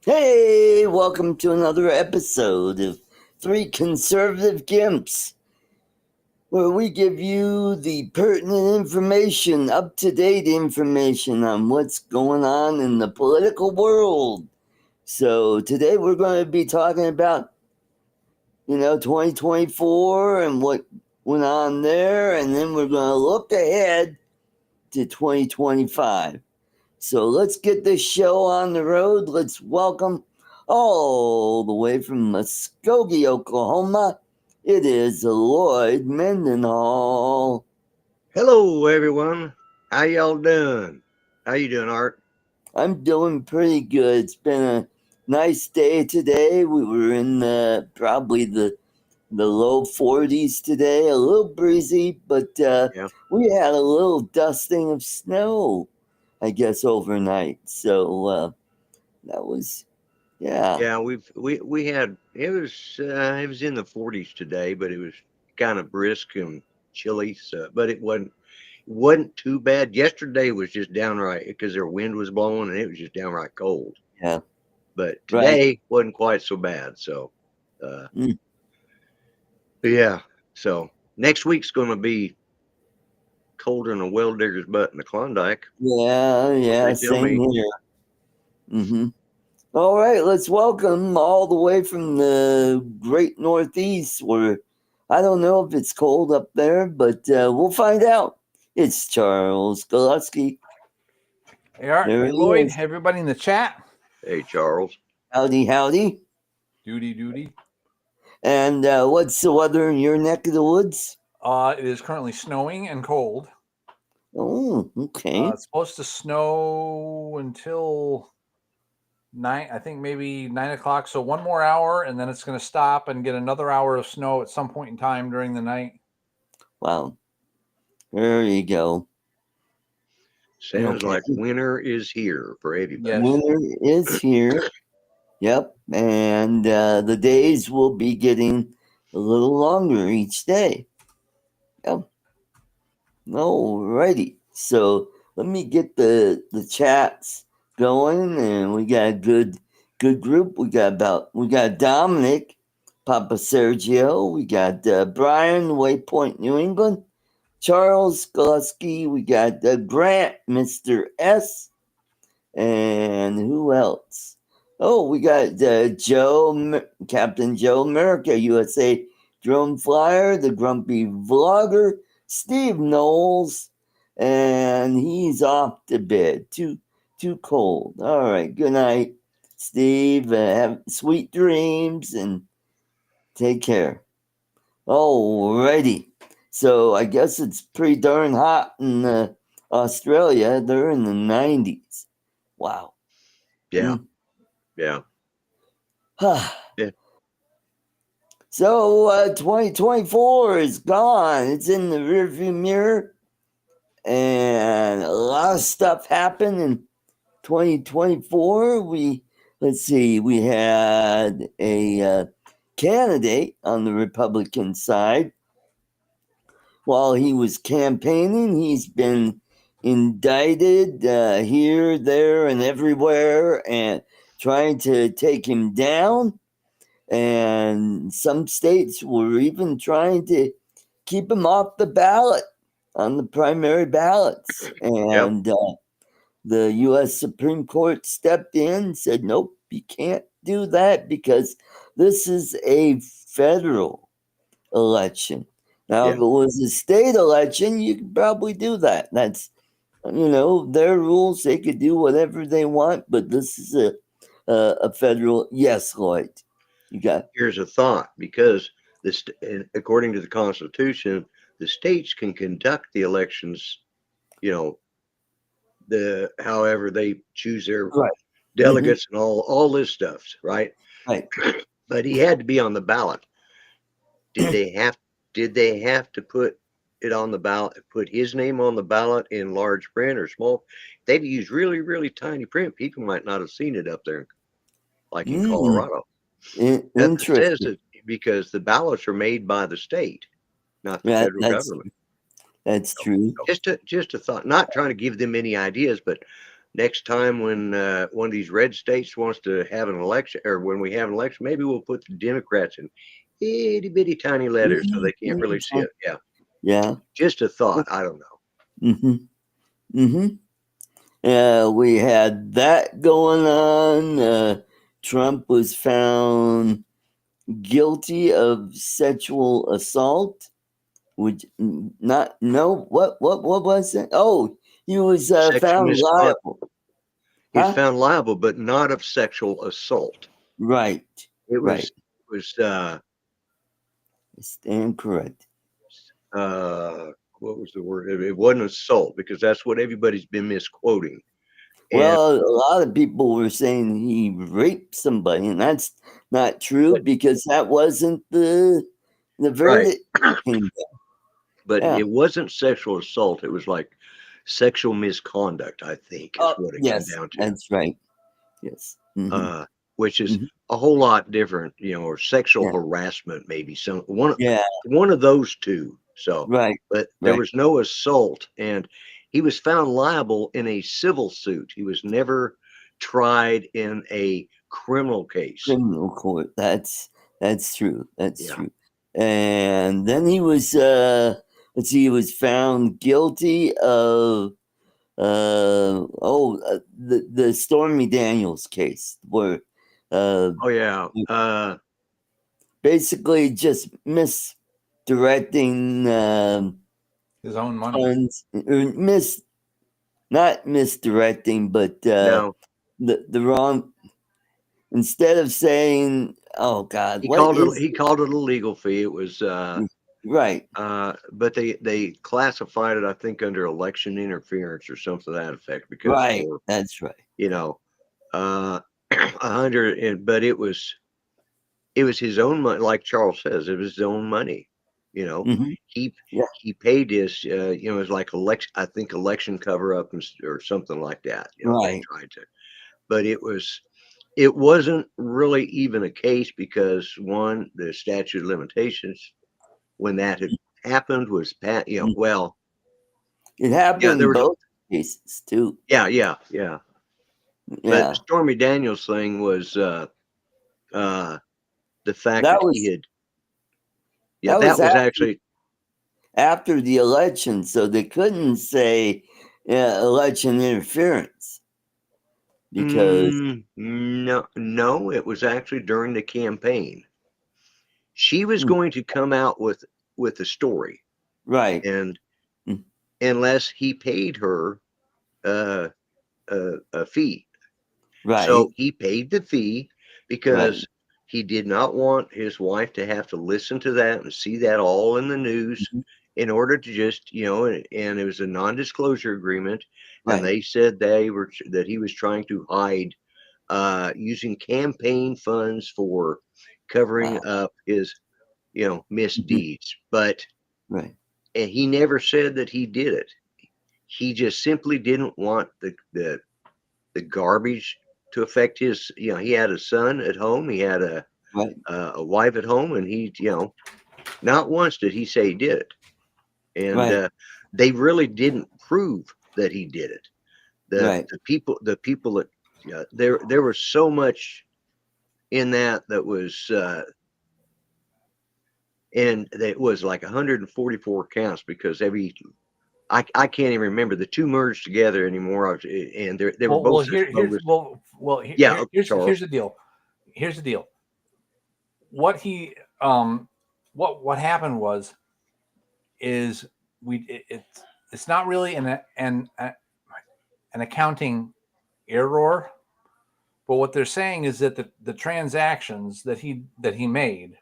Hey, welcome to another episode of Three Conservative Gimps, where we give you the pertinent information, up-to-date information on what's going on in the political world. So today we're going to be talking about, 2024 and what went on there, and then we're going to look ahead to 2025. So let's get this show on the road. Let's welcome all the way from Muskogee, Oklahoma. It is Lloyd Mendenhall. Hello, everyone. How y'all doing? How you doing, Art? I'm doing pretty good. It's been a nice day today. We were in probably the low 40s today, a little breezy, but Yeah, we had a little dusting of snow, I guess, overnight. So that was, yeah. yeah. We had it was in the 40s today, but it was kind of brisk and chilly. So, but it wasn't too bad. Yesterday was just downright because their wind was blowing and it was just downright cold. Yeah, But right. today wasn't quite so bad. So, uh, Mm. but yeah. So next week's going to be colder than a well digger's butt in the Klondike. Yeah, yeah, They tell same me. here. All right, let's welcome all the way from the great Northeast, where I don't know if it's cold up there, but we'll find out. It's Charles Gillespie. Hey, Art. There Hey, he Lloyd. is. Everybody in the chat. Hey, Charles. Howdy, howdy. Duty. And what's the weather in your neck of the woods? It is currently snowing and cold. Oh, okay. It's supposed to snow until 9. I think maybe 9 o'clock. So one more hour, and then it's going to stop and get another hour of snow at some point in time during the night. Wow. There you go. Sounds Okay. like winter is here for everybody. Yes. Winter is here. Yep. And the days will be getting a little longer each day. Yep. Alrighty. So let me get the chats going, and we got a good group. We got Dominic, Papa Sergio. We got Brian, Waypoint, New England. Charles Glusky. We got Grant, Mr. S. And who else? Oh, we got Captain Joe America, USA Drone Flyer, the Grumpy Vlogger, Steve Knowles, and he's off to bed. Too cold. All right. Good night, Steve. Have sweet dreams and take care. Alrighty. So I guess it's pretty darn hot in Australia. They're in the 90s. Wow. Yeah, yeah, yeah. So 2024 is gone. It's in the rearview mirror, and a lot of stuff happened in 2024. Let's see. We had a candidate on the Republican side. While he was campaigning, he's been indicted here, there, and everywhere, and trying to take him down. And some states were even trying to keep him off the ballot on the primary ballots. Yep. And the U.S. Supreme Court stepped in and said, nope, you can't do that because this is a federal election. Now, Yeah. if it was a state election, you could probably do that. That's, their rules. They could do whatever they want, but this is a federal. Yes, Lloyd. You got. Here's a thought because according to the Constitution, the states can conduct the elections, you know, however they choose their Right. Mm-hmm. delegates and all this stuff, right? Right. But he had to be on the ballot. Did they have to put it on the ballot, put his name on the ballot in large print or small? They've used really, really tiny print. People might not have seen it up there, like in Mm, Colorado. Nothing says interesting. it because the ballots are made by the state, not the That, federal that's government. that's true. Just a thought. Not trying to give them any ideas, but next time when one of these red states wants to have an election, or when we have an election, maybe we'll put the Democrats in itty bitty tiny letters so they can't really see it. Yeah. Yeah. Just a thought. I don't know. Mm-hmm. Mm-hmm. We had that going on. Trump was found guilty of sexual assault. Which not no what was it? Oh, he was Sexual found misconduct. liable. He was Huh? found liable, but not of sexual assault. Right. It Right. was Stand correct. what was the word? It wasn't assault, because that's what everybody's been misquoting. And Well, a lot of people were saying he raped somebody, and that's not true because that wasn't the right, verdict. but Yeah. it wasn't sexual assault. It was like sexual misconduct, I think, is Oh, what it came yes, down to. that's right. Yes. Which is Mhm. a whole lot different, or sexual Yeah. harassment, maybe Yeah. one of those two. So, Right. but there Right. was no assault, and he was found liable in a civil suit. He was never tried in a criminal case. Criminal court. That's true. That's Yeah. true. And then he was let's see, he was found guilty of the Stormy Daniels case where Oh yeah. basically just misdirecting His own money. funds, or not misdirecting, but No, the wrong, instead of saying, oh God, he what called it is he called it a legal fee. It was right? but they classified it, I think, under election interference or something to that effect, because Right, for, that's right. uh 100, but it was his own money, like Charles says, it was his own money. You know, Hmm. he Yeah, he paid this. It was like election, I think, election cover up or something like that. They right. tried to, but it wasn't really even a case, because one, the statute of limitations when that had happened was Mm. well, It yeah, happened there in was, both cases too. yeah. But the Yeah, Stormy Daniels thing was uh the fact that that he was had, that was that was actually, after the election, so they couldn't say election interference because no, it was actually during the campaign. She was mm, going to come out with the story, right, and mm, unless he paid her uh, a fee. right, So he paid the fee right, because he did not want his wife to have to listen to that and see that all in the news, mhm, in order to just, and it was a non-disclosure agreement. And right, they said that he was trying to hide, using campaign funds for covering wow, up his, mhm, misdeeds. But right, and he never said that he did it. He just simply didn't want the garbage to affect his. He had a son at home. He had right, a wife at home, and he, not once did he say he did it. And right, they really didn't prove that he did it. The right, the people that, there was so much in that was, and it was like 144 counts, because I can't even remember, the two merged together anymore. And they were both such bogus. Yeah, Here's Charles. the deal. Here's the deal. What he what happened is it's not really an accounting error, but what they're saying is that the transactions that he made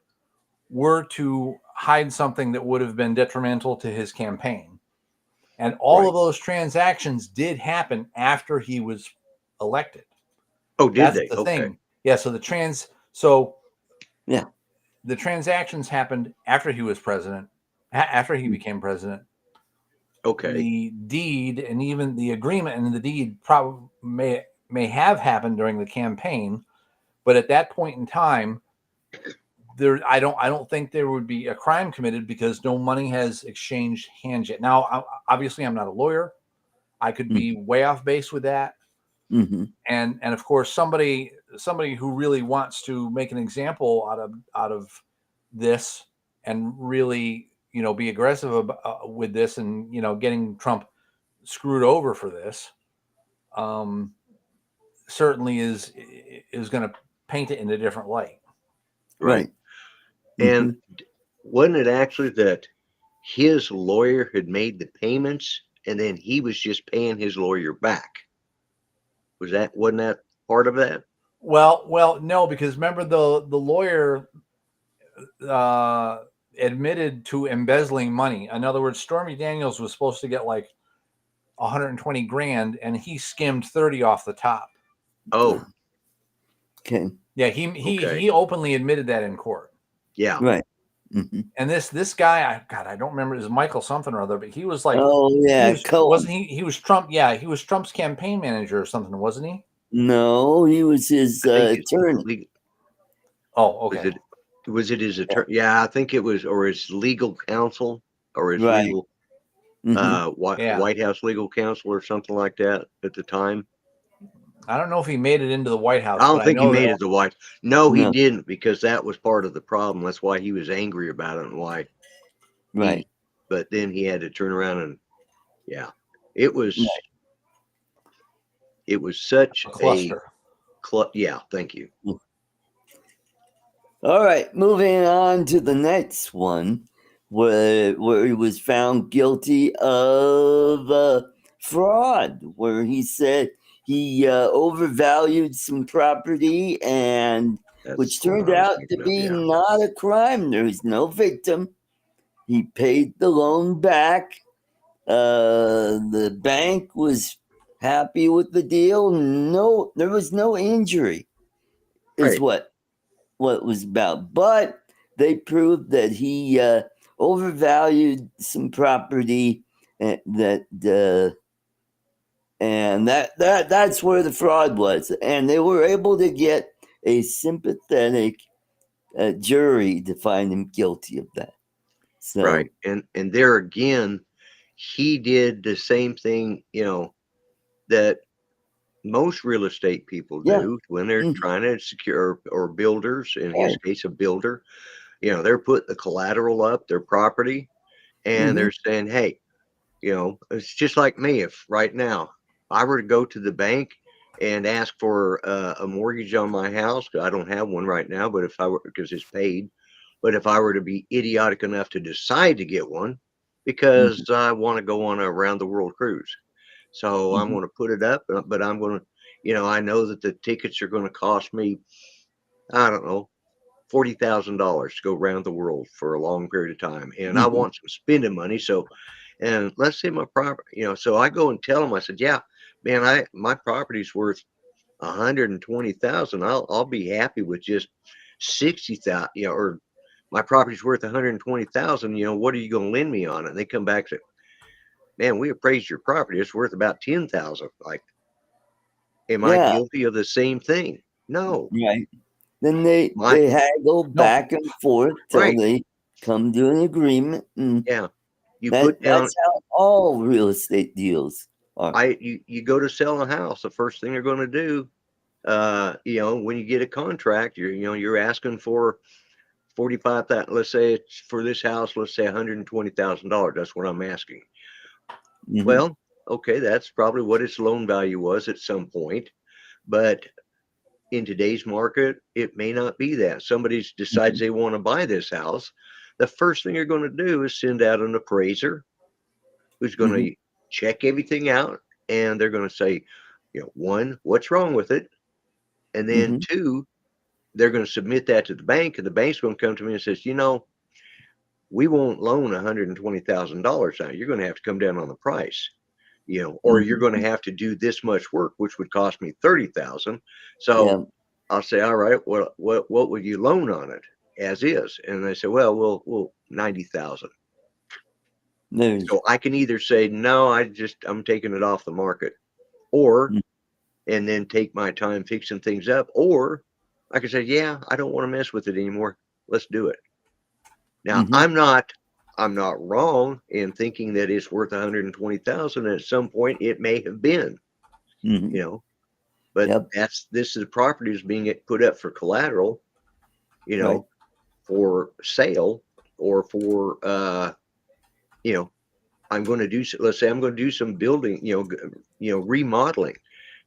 were to hide something that would have been detrimental to his campaign. And all of Right. those transactions did happen after he was elected. Oh, did That's they? the Okay. thing. Yeah. So yeah, the transactions happened after he was president, after he mm, became president. Okay. The deed and even the agreement and the deed probably may have happened during the campaign, but at that point in time, I don't think there would be a crime committed because no money has exchanged hands yet. Now, obviously, I'm not a lawyer. I could mm, be way off base with that, And of course, somebody who really wants to make an example out of this and really, be aggressive with this and, getting Trump screwed over for this, certainly is going to paint it in a different light. Right. And wasn't it actually that his lawyer had made the payments and then he was just paying his lawyer back? Wasn't that part of that? Well, no, because remember the lawyer admitted to embezzling money. In other words, Stormy Daniels was supposed to get like 120 grand, and he skimmed 30 off the top. Oh, okay. Yeah, he openly admitted that in court. Yeah, right. And this guy, I don't remember, it was Michael something or other, but he was like, oh yeah, wasn't he? He was Trump. Yeah, he was Trump's campaign manager or something, wasn't he? No, he was his attorney. Oh, okay. Was it his attorney? Yeah, I think it was, or his legal counsel, or his Right. legal White House legal counsel, or something like that at the time. I don't know if he made it into the White House. I don't think he made it to the White House. No, he No. didn't, because that was part of the problem. That's why he was angry about it and why. Right. But then he had to turn around and, yeah, it was. Right. It was such a cluster. Yeah, thank you. All right, moving on to the next one, where he was found guilty of fraud, where he said he overvalued some property, and which turned out to be not a crime. There was no victim. He paid the loan back. The bank was happy with the deal. No, there was no injury, is what was about. But they proved that he overvalued some property, and that's where the fraud was. And they were able to get a sympathetic jury to find him guilty of that. So, right. And there again, he did the same thing, that most real estate people do when they're trying to secure, or builders, in his case, a builder, they're putting the collateral up, their property, and they're saying, hey, it's just like me. If right now I were to go to the bank and ask for a mortgage on my house, I don't have one right now, but if I were, because it's paid, but if I were to be idiotic enough to decide to get one because I want to go on a round the world cruise, so I'm going to put it up, but I'm going to, I know that the tickets are going to cost me, I don't know, $40,000 to go around the world for a long period of time, and I want some spending money. So, and let's say my property, so I go and tell them, I said, yeah, man, my property's worth 120,000. I'll be happy with just 60,000, or my property's worth 120,000. What are you going to lend me on it? And they come back and say, man, we appraised your property. It's worth about 10,000. Like, am I guilty of the same thing? No. Right. Then they haggle back and forth till they come to an agreement. And that's how all real estate deals are. You go to sell a house, the first thing they're going to do, when you get a contract, you're asking for 45,000. Let's say it's for this house, let's say $120,000. That's what I'm asking. Well, okay, that's probably what its loan value was at some point, but in today's market, it may not be that. Somebody decides they want to buy this house. The first thing you're going to do is send out an appraiser who's going to check everything out, and they're going to say, one, what's wrong with it? And then two, they're going to submit that to the bank, and the bank's going to come to me and says, we won't loan $120,000 now. You're going to have to come down on the price, or you're going to have to do this much work, which would cost me $30,000. So I'll say, all right, what would you loan on it as is? And they say, well, we'll $90,000. So I can either say, no, I'm taking it off the market, or, and then take my time fixing things up, or I can say, yeah, I don't want to mess with it anymore. Let's do it. Now, I'm not wrong in thinking that it's worth 120,000. At some point it may have been, But Yep. this is property is being put up for collateral, you know, Right. for sale or for I'm going to do, let's say I'm going to do some building, remodeling,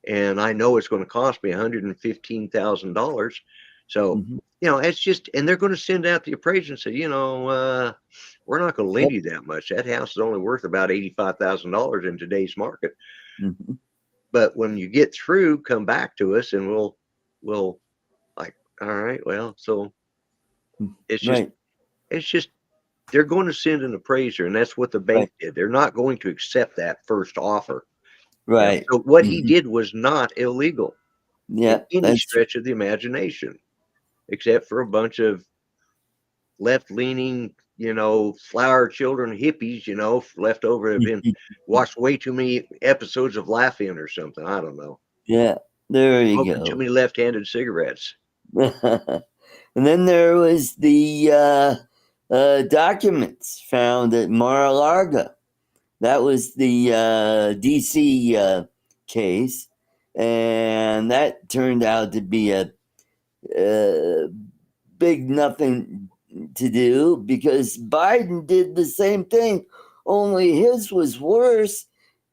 and I know it's going to cost me $115,000. So, Mhm. it's just, and they're going to send out the appraiser and say, we're not going to lend Yep. you that much. That house is only worth about $85,000 in today's market. Mhm. But when you get through, come back to us and we'll like, all right, well, so it's just, Right. it's just, they're going to send an appraiser, and that's what the bank Right. did. They're not going to accept that first offer. Right. So what he Mhm. did was not illegal in Yeah, any that's true. stretch of the imagination, except for a bunch of left-leaning, flower children hippies, left over have been watched way too many episodes of Laugh-In or something. I don't know. Yeah, there you Smoking too go. many left-handed cigarettes. And then there was the documents found at Mar-a-Lago. That was the DC case, and that turned out to be a big nothing to do because Biden did the same thing, only his was worse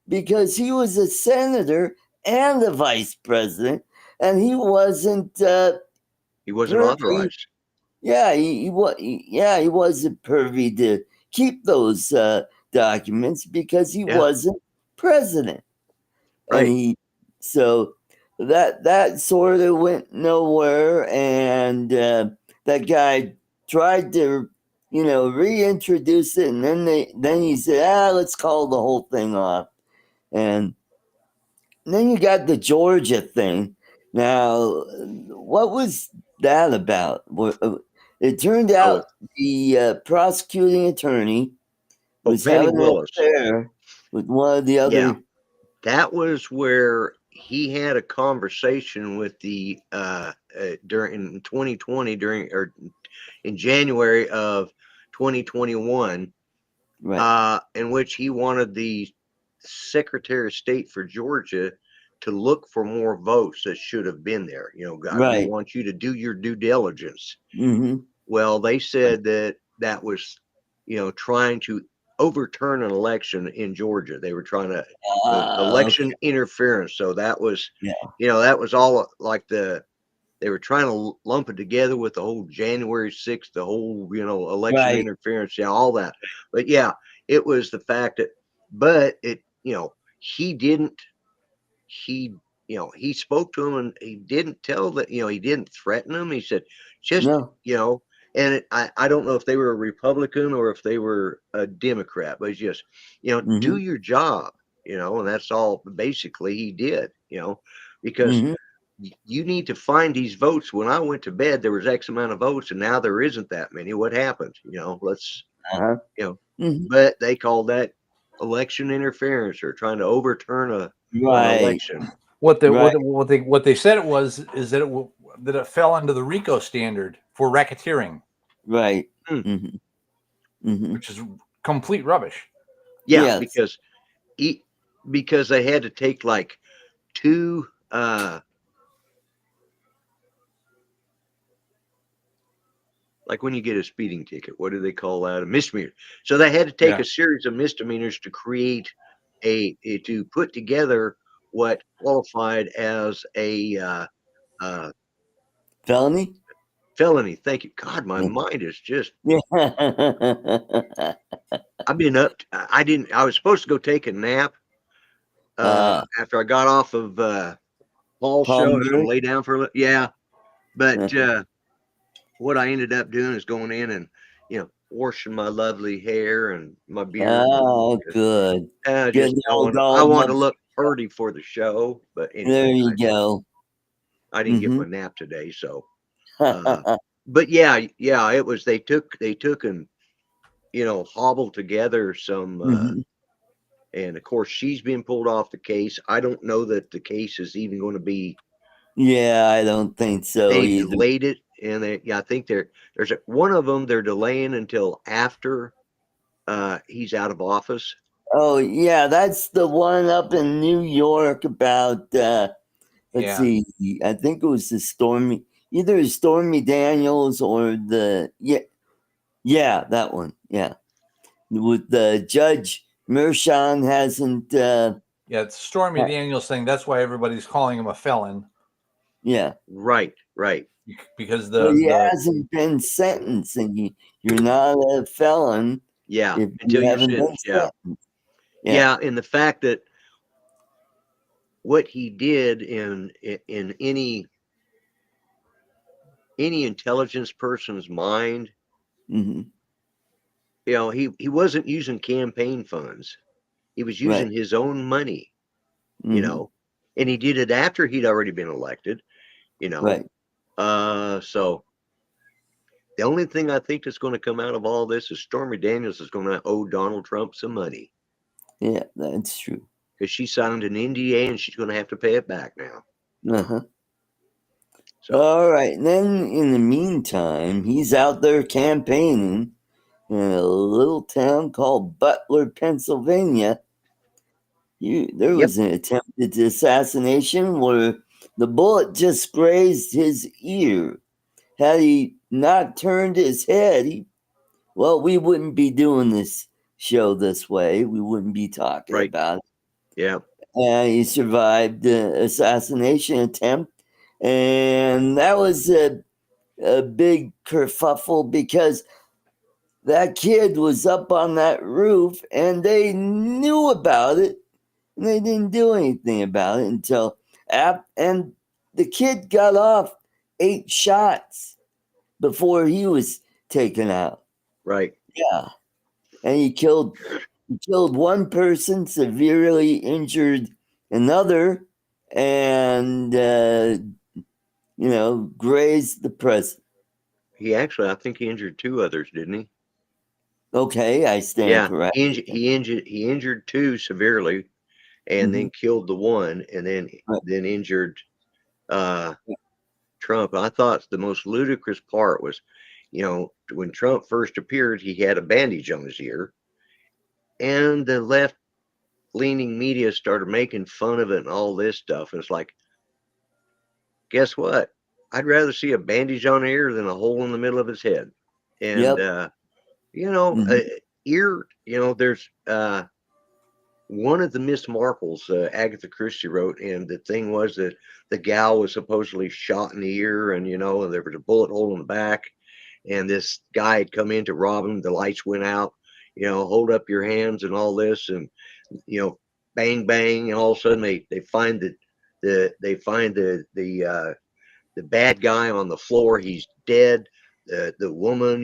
because he was a senator and a vice president, and he wasn't He wasn't privy. authorized. Yeah, he wasn't privy to keep those documents because he Yeah, wasn't president, and right. so that sort of went nowhere, and that guy tried to reintroduce it, and then he said, let's call the whole thing off, and then you got the Georgia thing. Now, what was that about? It turned Oh, out the prosecuting attorney was Fannie having an Willis. affair with one of the Yeah, other. that was where he had a conversation with the during 2020 during or in January of 2021, Right, in which he wanted the Secretary of State for Georgia to look for more votes that should have been there. God, we right. want you to do your due diligence. Mm-hmm. Well, they said that was, trying to overturn an election in Georgia. They were trying to Okay. election interference. So that was, Yeah. that was all like they were trying to lump it together with the whole January 6th, the whole, election Right. interference, yeah, all that. But yeah, it was the fact that, but it, he didn't, he, he spoke to him and he didn't tell that, he didn't threaten him. He said, just, No. and I don't know if they were a Republican or if they were a Democrat, but it's just, do Mm-hmm. your job, and that's all basically he did, because Mm-hmm. you need to find these votes. When I went to bed, there was X amount of votes, and now there isn't that many. What happened? Let's, Uh-huh. you know, Mm-hmm. but they call that election interference or trying to overturn an Right. election. Right. What they said it was is that that it fell under the RICO standard for racketeering, Right. Hmm. Mm-hmm. Mm-hmm. which is complete rubbish. Yeah, Yes. because they had to take like two like when you get a speeding ticket, what do they call that? A misdemeanor. So they had to take Yeah. a series of misdemeanors to create to put together what qualified as a Felony. felony. Thank you. God, my Yeah. mind is just. Yeah. I've been up. I didn't. I was supposed to go take a nap after I got off of Paul's show. I was going Palmer. to lay down for a little. Yeah, but what I ended up doing is going in and washing my lovely hair and my beard. Oh, good. Just Getting all I dolled wanted up. to look pretty for the show, but There anyway, you go. I didn't get Mm-hmm. my nap today, so. Uh, but yeah, it was they took and hobbled together some, Mm-hmm. and of course she's been pulled off the case. I don't know that the case is even going to be. Yeah, I don't think so They've either. delayed it, and I think there's one of them they're delaying until after he's out of office. Oh, yeah, that's the one up in New York about let's Yeah. see. I think it was either Stormy Daniels or that one. Yeah, with the Judge Mershon hasn't. Yeah, it's Stormy Daniels thing. That's why everybody's calling him a felon. Yeah. Right. Because But he the hasn't been sentenced, and you're not a felon Yeah. if Until you you're haven't been sentenced. Yeah. sentenced. Yeah. And the fact that what he did in any intelligence person's mind, Hmm. he wasn't using campaign funds. He was Right. using his own money, Hmm. and he did it after he'd already been elected, Right. so the only thing I think that's going to come out of all this is Stormy Daniels is going to owe Donald Trump some money Yeah, that's true. because she signed an NDA and she's going to have to pay it back now. Uh-huh. So All right. And then in the meantime, he's out there campaigning in a little town called Butler, Pennsylvania. There yep, was an attempted assassination where the bullet just grazed his ear. Had he not turned his head, we wouldn't be doing this show this way. We wouldn't be talking right, about it. yeah, And he survived the assassination attempt. And that was a big kerfuffle because that kid was up on that roof and they knew about it and they didn't do anything about it until and the kid got off 8 shots before he was taken out. right. Yeah. And he killed one person, severely injured another, and grazed the president. He actually, I think he injured 2 others, didn't he? Okay, I stand Yeah, corrected. he injured 2 severely, and then killed the one, and then Right. injured Trump. I thought the most ludicrous part was, when Trump first appeared, he had a bandage on his ear, and the left leaning media started making fun of it and all this stuff. And it's like, guess what? I'd rather see a bandage on an ear than a hole in the middle of his head. And Yep. uh, ear, there's one of the Miss Marples, Agatha Christie wrote, and the thing was that the gal was supposedly shot in the ear, and and there was a bullet hole in the back, and this guy had come in to rob him. The lights went out, hold up your hands and all this, and bang bang, and all of a sudden they find the bad guy on the floor. He's dead. The woman,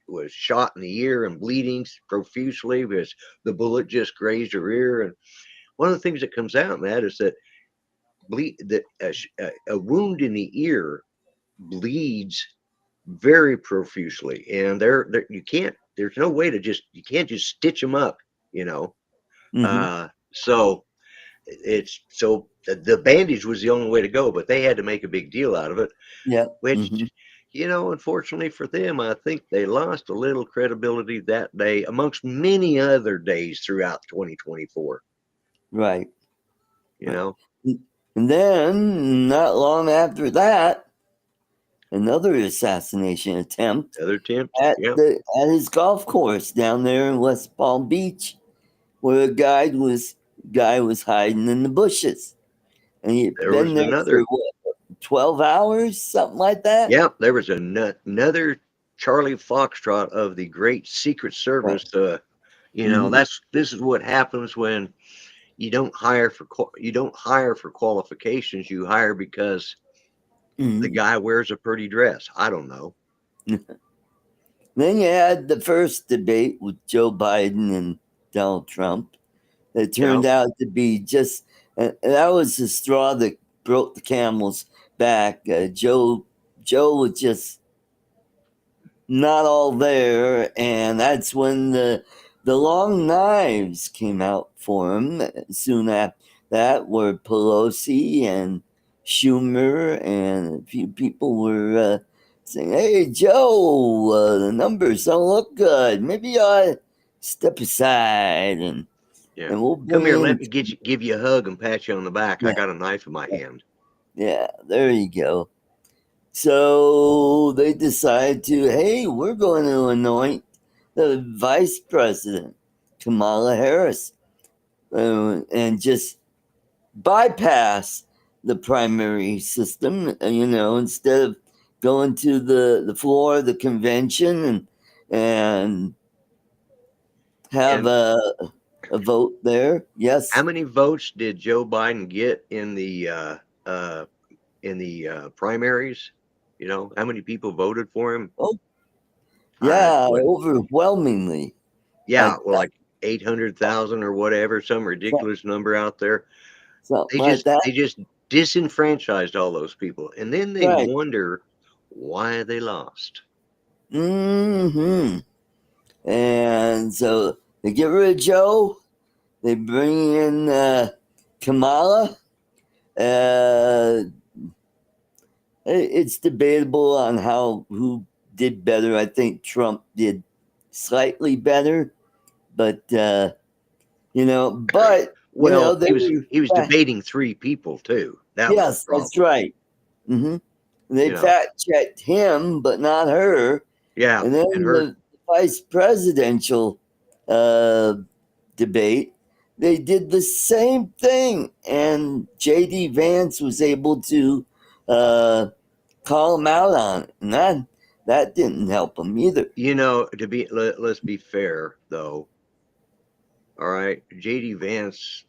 was shot in the ear and bleeding profusely because the bullet just grazed her ear. And one of the things that comes out in that is that a wound in the ear bleeds very profusely, and there's no way to you can't just stitch them up, so the bandage was the only way to go, but they had to make a big deal out of it, Yeah. which, unfortunately for them, I think they lost a little credibility that day amongst many other days throughout 2024, Right. you know. And then, not long after that, another assassination attempt Other attempts, at yeah. at his golf course down there in West Palm Beach, where a guy was hiding in the bushes, and he'd There was been there for another, 12 hours, something like that. yeah, there was another Charlie Foxtrot of the great Secret Right. Service. Mhm. This is what happens when you don't hire for qualifications. You hire because the Mhm. guy wears a pretty dress. I don't know. Then you had the first debate with Joe Biden and Donald Trump. It Yeah, turned out to be just that was the straw that broke the camel's back. Joe was just not all there, and that's when the long knives came out for him. Soon after that, were Pelosi and Schumer, and a few people were saying, "Hey, Joe, the numbers don't look good. Maybe you ought to step aside." And Yeah. And we'll Come here, bring let in, me give you a hug and pat you on the back. I yeah, got a knife in my hand. yeah, there you go. So they decide to, hey, we're going to anoint the vice president, Kamala Harris, and just bypass the primary system, instead of going to the floor of the convention and have And a vote there. how Yes. many votes did Joe Biden get in the primaries? You know, how many people voted for him? Oh, yeah, What? overwhelmingly. Yeah, Like well, like 800,000 or whatever, some ridiculous number out there. something like that. They just disenfranchised all those people, and then they Right. wonder why they lost. Hmm. And so they get rid of Joe. They bring in Kamala. Uh, it's debatable on who did better. I think Trump did slightly better, but Well, they were. he was debating three people too. That was the Yes, that's problem. right. Hmm. They You know, fact checked him, but not her. yeah, And then and her. the vice presidential uh, debate, they did the same thing, and J.D. Vance was able to call him out on it, and that didn't help him either. You know, let's be fair though. All right, JD Vance,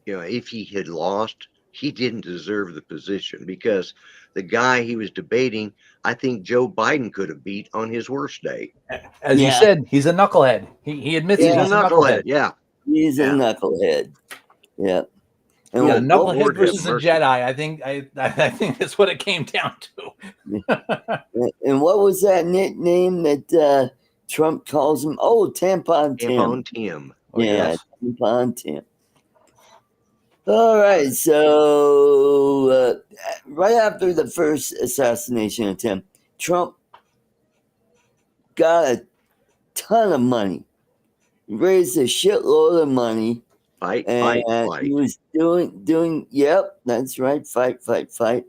you know, if he had lost, he didn't deserve the position because the guy he was debating, I think Joe Biden could have beat on his worst day. As you Yeah, said, he's a knucklehead. He admits He's it. a yeah, He's a knucklehead. knucklehead. Yeah, he's a yeah. knucklehead. Yeah, and Yeah, a Good what was knucklehead Lord have versus a mercy. Jedi. I think that's what it came down to. and what was that nickname that Trump calls him? Oh, Tampon Tampon Tim. Tim. Oh Yeah, yes. Tampon Tim. All right, so right after the first assassination attempt, Trump got a ton of money, raised a shitload of money, Fight, and fight, he fight. was doing. Yep, that's right. Fight, fight, fight.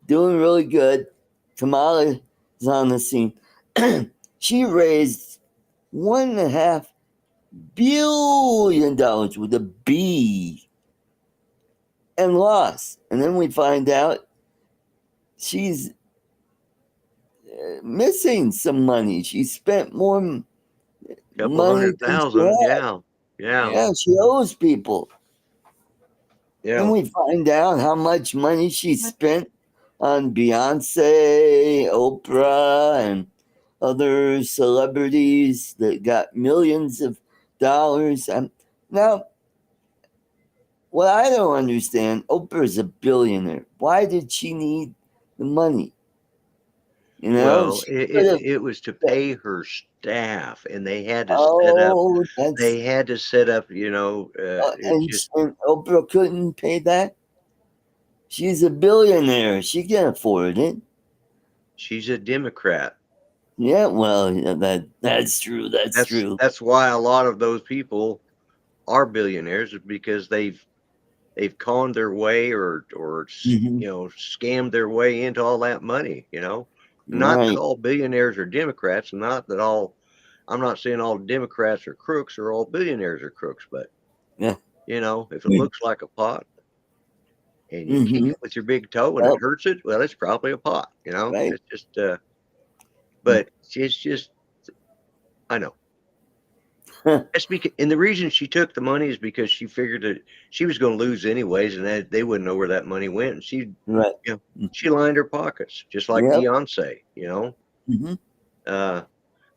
Doing really good. Kamala is on the scene. She raised $1.5 billion with a B and lost. And then we find out she's missing some money. She spent more Couple money than she 100,000. had. Yeah, yeah, Yeah, she owes people. Then yeah. we find out how much money she spent on Beyonce, Oprah, and other celebrities that got millions of dollars. Now, what I don't understand, Oprah's a billionaire. Why did she need the money? Well, She could have. it was to pay her staff, and Oh, that's they had to set up, you know, it's just and Oprah couldn't pay that. She's a billionaire. She can afford it. she's a Democrat. Yeah, well, yeah, that's true. That's true. That's why a lot of those people are billionaires is because they've conned their way or Hmm. you know scammed their way into all that money. You know, not that Right. all billionaires are Democrats, and not that all. I'm not saying all Democrats are crooks or all billionaires are crooks, but Yeah. you know, if it looks like a pot and you kick Mm-hmm. it with your big toe and it Well, hurts it, well, it's probably a pot. You know, right. it's just. But it's just. I know. That's because, and the reason she took the money is because she figured that she was going to lose anyways, and that they wouldn't know where that money went. And she, Right. you know, she lined her pockets just like Yep. Beyonce. You know, Hmm. uh,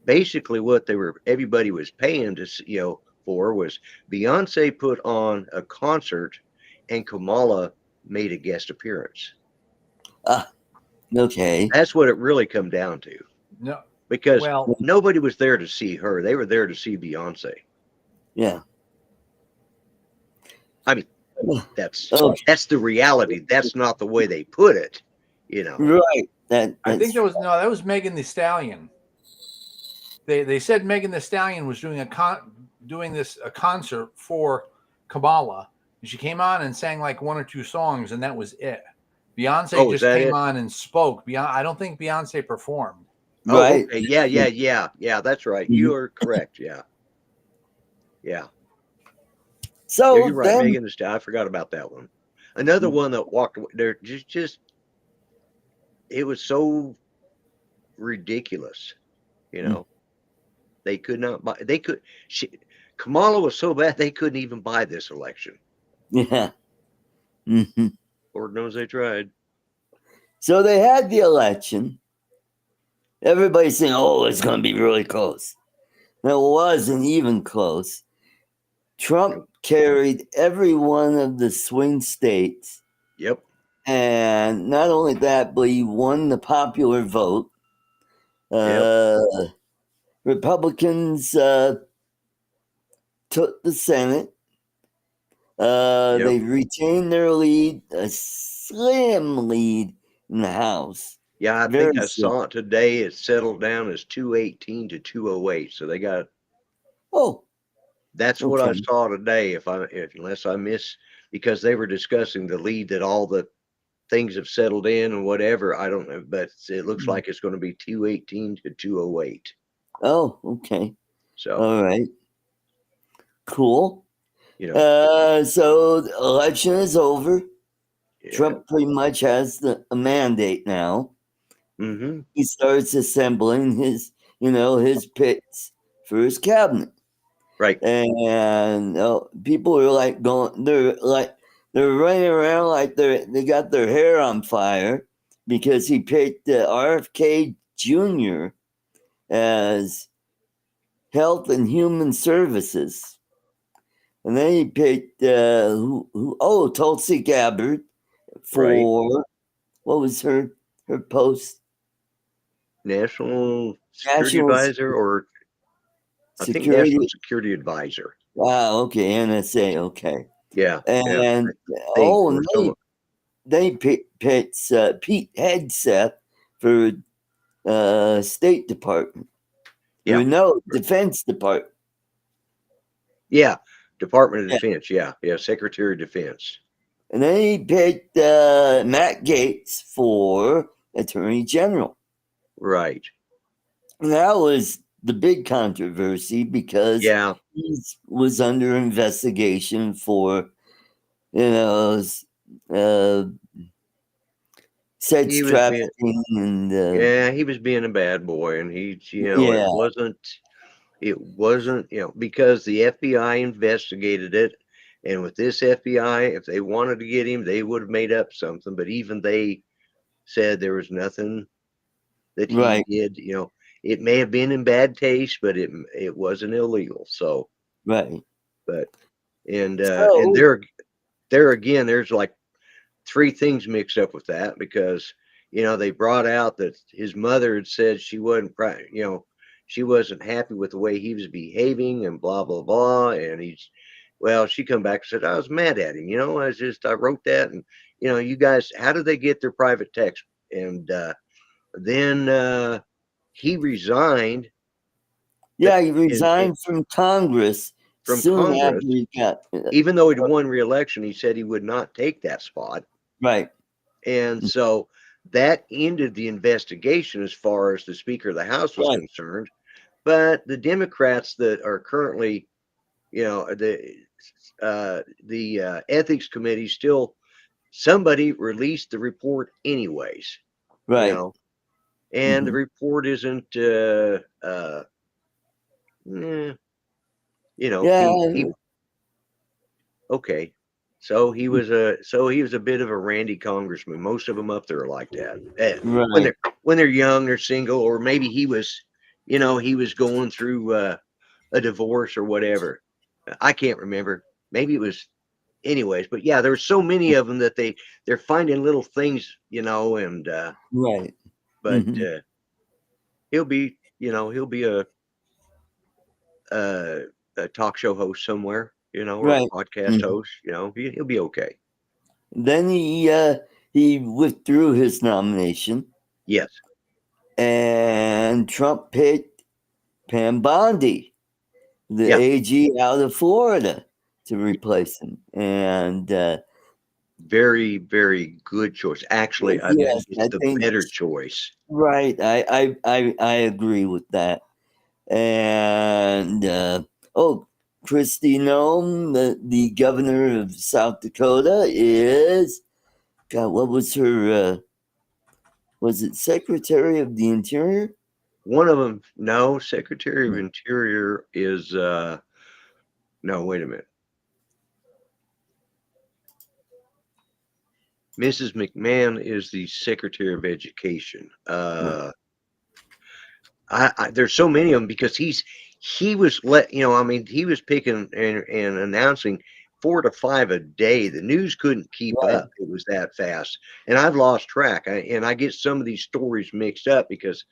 basically what everybody was paying to, you know, for was Beyonce put on a concert, and Kamala made a guest appearance. Ah, okay. That's what it really come down to, No. because Well, nobody was there to see her; they were there to see Beyonce. Yeah. I mean, that's Okay. that's the reality. That's not the way they put it, you know. Right. I think That's that was Megan the Stallion. They said Megan the Stallion was doing doing a concert for Kamala. And she came on and sang like one or two songs, and that was it. Beyonce just came on and spoke. I don't think Beyonce performed. Right. Okay. Yeah. That's right. You are correct. Yeah. So Yeah, you're right. then, Megan Thee Stallion. I forgot about that one. Another one that walked away. There just it was so ridiculous. They could not buy. Kamala was so bad they couldn't even buy this election. yeah. Mm-hmm. Lord knows they tried. So they had the election. Everybody's saying, "Oh, it's going to be really close." And it wasn't even close. Trump carried every one of the swing states. Yep. And not only that, but he won the popular vote. Republicans took the Senate. They retained their lead, a slim lead in the House. Yeah, I think I saw it today. It settled down as 218 to 208. So they got. Oh, that's what I saw today. Unless I miss, because they were discussing the lead that all the things have settled in and whatever. I don't know, but it looks like it's going to be 218 to 208. Oh, okay. So, all right, cool. So the election is over. Yeah. Trump pretty much has a mandate now. Mm-hmm. He starts assembling his picks for his cabinet. Right. And people are like they're running around like they got their hair on fire because he picked RFK Jr. as Health and Human Services. And then he picked Tulsi Gabbard for what was her post? National Security Advisor, or I think National Security Advisor. Wow. Okay, NSA. Okay. Yeah. And they picked Pete Hegseth for State Department. Yeah. No, Defense Department. Yeah. Department of Defense. Yeah. Secretary of Defense. And then he picked Matt Gaetz for Attorney General. Right. And that was the big controversy because he was under investigation for, sex trafficking and he was being a bad boy, and it wasn't because the FBI investigated it, and with this FBI, if they wanted to get him, they would have made up something, but even they said there was nothing that he did. It may have been in bad taste, but it wasn't illegal. So but and there again, there's like three things mixed up with that, because they brought out that his mother had said she wasn't she wasn't happy with the way he was behaving and blah blah blah, and she come back and said, I was mad at him, I wrote that, and you guys, how did they get their private text? And then he resigned. Yeah, he resigned from Congress. After he got, even though he won re-election, he said he would not take that spot. Right. And so that ended the investigation as far as the Speaker of the House was concerned. But the Democrats that are currently, the ethics committee, still, somebody released the report anyways. Right. And the report isn't okay. So he was a bit of a randy congressman. Most of them up there are like that. When they're young, they're single, or maybe he was going through a divorce or whatever. I can't remember. Maybe it was anyways, but yeah, there's so many of them that they're finding little things, and but he'll be a talk show host somewhere, or a podcast host, he'll be okay. Then he withdrew his nomination. Yes. And Trump picked Pam Bondi. the Yeah. AG out of Florida to replace him. And very, very good choice. Actually, I think yes, it's I the think better choice. right. I agree with that. And Kristi Noem, the governor of South Dakota, is God. What was her? Was it Secretary of the Interior? One of them, no, Secretary of Interior is no, wait a minute. Mrs. McMahon is the Secretary of Education. There's so many of them because he was he was picking and announcing 4 to 5 a day. The news couldn't keep Right. up. It was that fast, and I've lost track. I get some of these stories mixed up because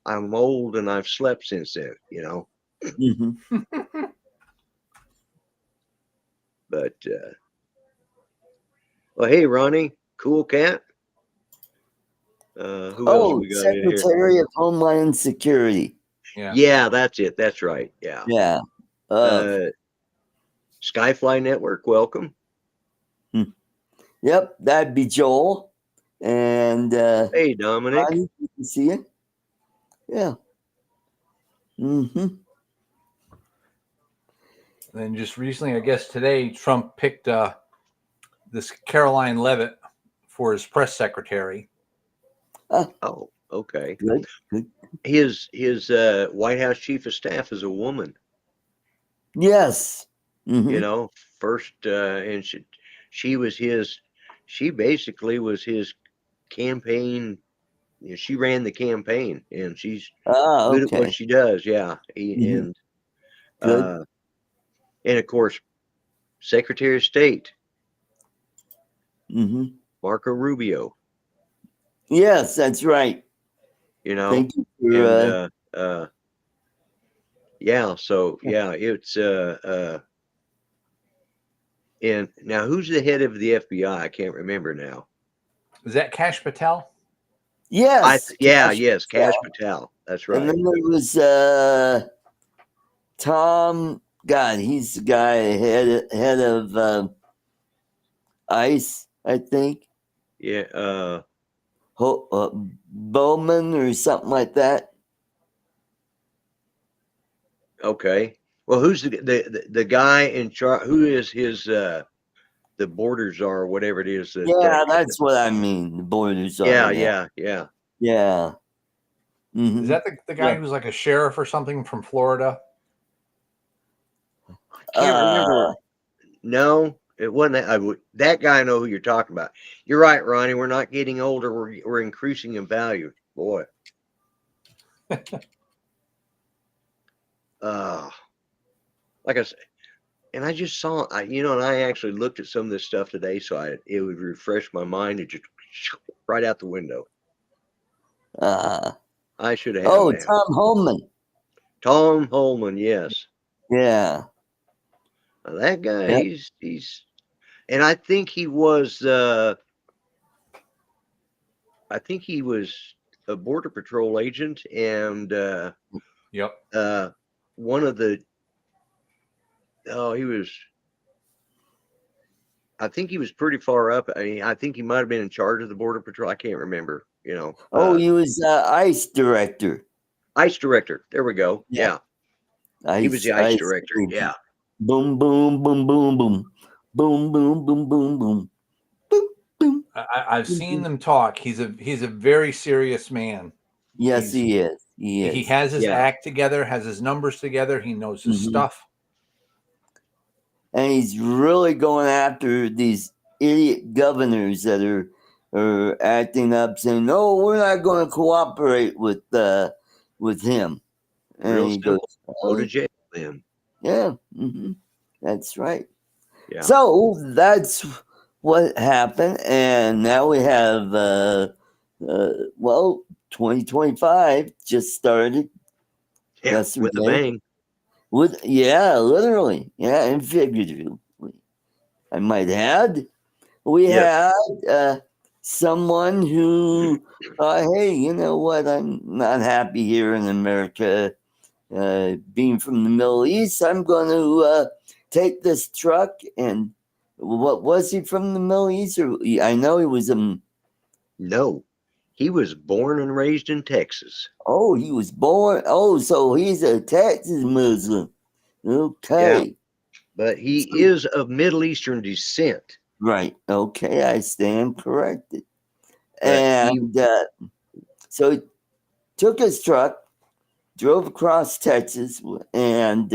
I'm old and I've slept since then. Mm-hmm. But well, hey Ronnie, cool cat. Who else we got in here? Secretary of Homeland Security. Yeah, that's it. That's right. Yeah. Yeah. Skyfly Network, welcome. Yep, that'd be Joel. And Hey, Dominic. Ronnie, you can see it. Yeah. Mm-hmm. And just recently, I guess today, Trump picked this Caroline Leavitt for his press secretary. Oh, okay. Good. His White House chief of staff is a woman. Yes. Mm-hmm. First, and she basically was his campaign. She ran the campaign, and she's good at what Okay. she does. Yeah, Mhm. and of course, Secretary of State Mm-hmm. Marco Rubio. Yes, that's right. Thank you for and yeah, so yeah, it's and now who's the head of the FBI? I can't remember now. Is that Kash Patel? yes. Yes, Kash Patel. That's right. And then there was Tom. God, he's the guy head of ICE, I think. Yeah. Bowman or something like that. Okay. Well, who's the guy in charge? Who is his the borders are, whatever it is. That's what I mean. The borders are. Yeah. Yeah. Mm-hmm. Is that the guy who's like a sheriff or something from Florida? Can't remember. No, it wasn't that guy. I know who you're talking about. You're right, Ronnie. We're not getting older. We're increasing in value, boy. Like I said, and I just saw, and I actually looked at some of this stuff today, so it would refresh my mind and just right out the window. I should have. Tom Holman. Tom Holman, yes. Yeah. Now, that guy, he's, and I think he was, a Border Patrol agent, and one of the. I think he was pretty far up. I think he might have been in charge of the Border Patrol. I can't remember, he was ICE director. ICE director. There we go. Yeah. He was the ICE director. Yeah. Boom, boom, boom, boom, boom. Boom, boom, boom, boom, boom. Boom, boom. I've seen them talk. He's a very serious man. Yes, he is. He has his act together, has his numbers together. He knows his stuff. And he's really going after these idiot governors that are acting up, saying, "No, we're not going to cooperate with him." And Real he simple. goes, Go to jail then. Yeah, that's right. Yeah. So that's what happened, and now we have 2025 just started. Yeah, with a bang. Literally, and figuratively. I might add, we had someone who, hey, you know what? I'm not happy here in America, being from the Middle East, I'm going to take this truck. And what was he from the Middle East? Or I know he was No, he was born and raised in Texas. Oh, he was born. Oh, so he's a Texas Muslim. Okay. But he is of Middle Eastern descent. Right. Okay, I stand corrected. But And so he took his truck, drove across Texas, and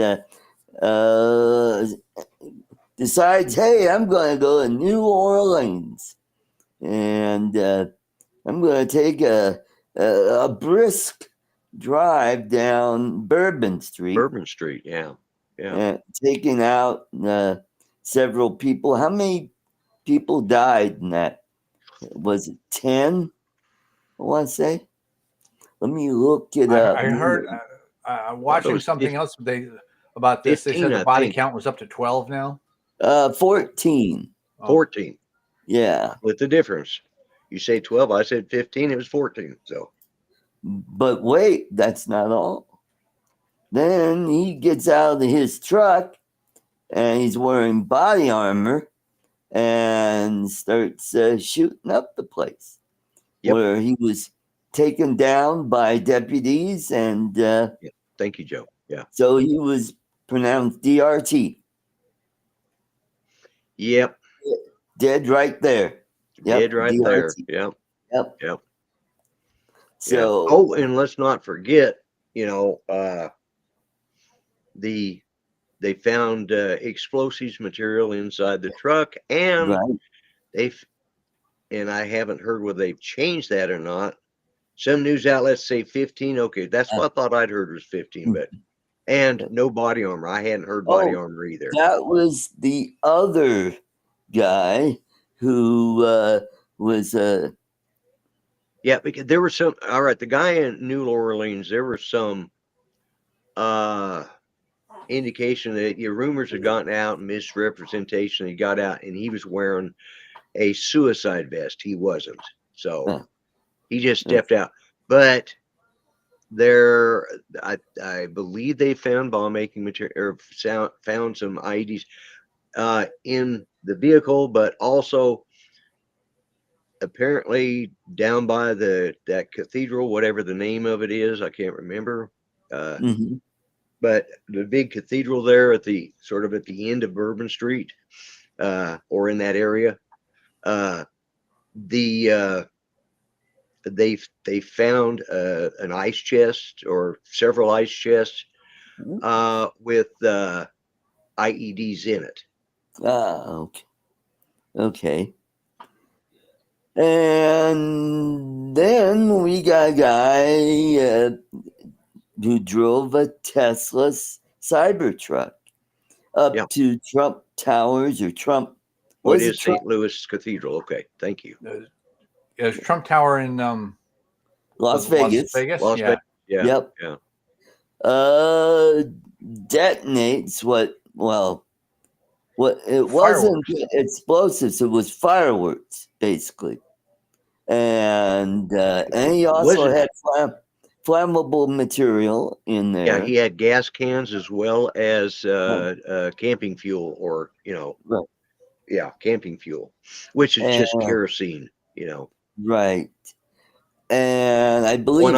decides, hey, I'm going to go to New Orleans. And I'm going to take a brisk drive down Bourbon Street. Bourbon Street, yeah. Taking out several people. How many people died in that? Was it 10? I want to say. Let me look it up. I heard watching something else about this. 15, they said the I body think. count was up to 12 now. 14. 14. Yeah. With the difference. You say 12, I said 15, it was 14. So, but wait, that's not all. Then he gets out of his truck and he's wearing body armor and starts shooting up the place. Yep. Where he was taken down by deputies and thank you, Joe. Yeah. So he was pronounced DRT. Yep. Dead right there. Yep. Dead right DRT. there. Yep. Yep. Yep. So yeah. Oh, and let's not forget, they found explosives material inside the truck, and right. and I haven't heard whether they've changed that or not. Some news outlets say 15. Okay, that's what I thought I'd heard was 15, but and no body armor. I hadn't heard body armor either. That was the other guy who was yeah, because there were some. All right, the guy in New Orleans, there were some indication that rumors had gotten out, misrepresentation had got out, and he was wearing a suicide vest. He wasn't, so he just stepped out. But there, I believe they found bomb making material, or found some IEDs in the vehicle, but also apparently down by that cathedral, whatever the name of it is, I can't remember. But the big cathedral there at the end of Bourbon Street, or in that area, they found an ice chest or several ice chests with IEDs in it. Okay. Okay. And then we got a guy who drove a Tesla Cybertruck up to Trump Towers or Trump. What is St. Louis Cathedral? Okay, thank you. It's Trump Tower in Las Vegas. Las Vegas. Yeah. Yep. Yeah. Detonates it wasn't explosives, it was fireworks, basically. And he also had flammable material in there. Yeah, he had gas cans as well as camping fuel, or camping fuel, which is just kerosene, Right. And I believe